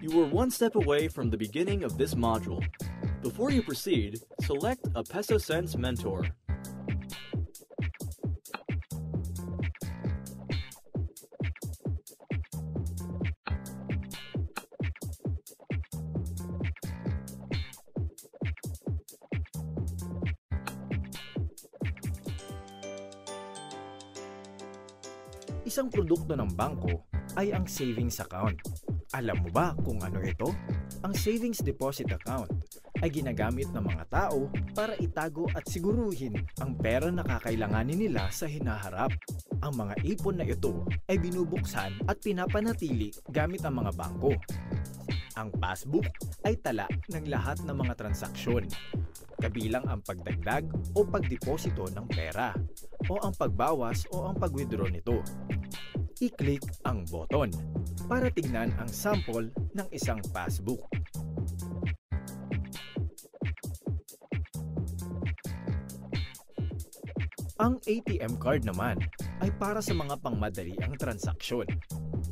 You are one step away from the beginning of this module. Before you proceed, select a PesoSense mentor. Isang produkto ng bangko ay ang savings account. Alam mo ba kung ano ito? Ang savings deposit account ay ginagamit ng mga tao para itago at siguruhin ang pera na kakailanganin nila sa hinaharap. Ang mga ipon na ito ay binubuksan at pinapanatili gamit ang mga bangko. Ang passbook ay tala ng lahat ng mga transaksyon, kabilang ang pagdagdag o pagdeposito ng pera, o ang pagbawas o ang pag-withdraw nito. I-click ang button para tignan ang sample ng isang passbook. Ang ATM card naman ay para sa mga pangmadali ang transaksyon.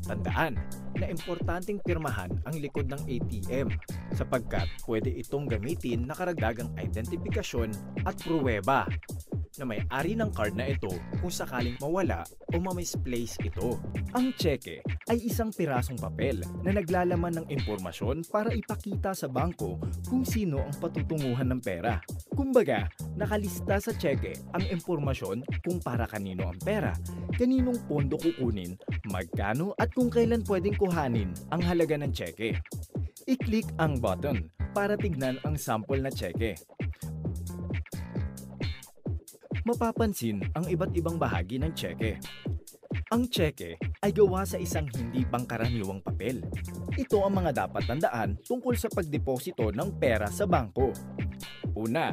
Tandaan na importanteng pirmahan ang likod ng ATM sapagkat pwede itong gamitin na karagdagang identifikasyon at pruweba na may-ari ng card na ito kung sakaling mawala o ma-misplace ito. Ang tseke ay isang pirasong papel na naglalaman ng impormasyon para ipakita sa bangko kung sino ang patutunguhan ng pera. Kumbaga, nakalista sa tseke ang impormasyon kung para kanino ang pera, kaninong pondo kukunin, magkano at kung kailan pwedeng kuhanin ang halaga ng tseke. I-click ang button para tignan ang sample na tseke. Mapapansin ang iba't ibang bahagi ng tseke. Ang tseke ay gawa sa isang hindi pangkaraniwang papel. Ito ang mga dapat tandaan tungkol sa pagdeposito ng pera sa bangko. Una,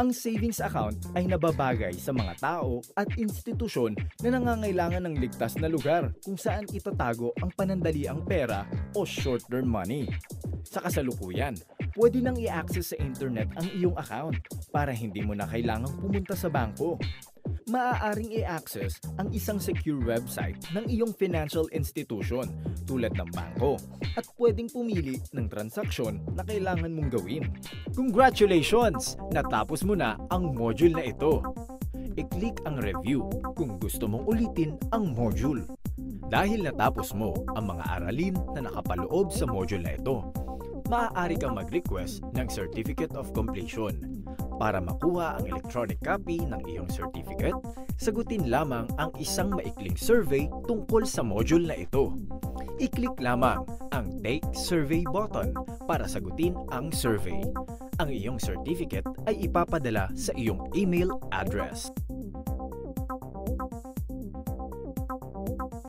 ang savings account ay nababagay sa mga tao at institusyon na nangangailangan ng ligtas na lugar kung saan itatago ang panandaliang pera o short-term money. Sa kasalukuyan, pwede nang i-access sa internet ang iyong account para hindi mo na kailangang pumunta sa bangko. Maaaring i-access ang isang secure website ng iyong financial institution tulad ng bangko at pwedeng pumili ng transaksyon na kailangan mong gawin. Congratulations! Natapos mo na ang module na ito. I-click ang review kung gusto mong ulitin ang module. Dahil natapos mo ang mga aralin na nakapaloob sa module na ito, maaari kang mag-request ng Certificate of Completion. Para makuha ang electronic copy ng iyong certificate, sagutin lamang ang isang maikling survey tungkol sa module na ito. I-click lamang ang Take Survey button para sagutin ang survey. Ang iyong certificate ay ipapadala sa iyong email address.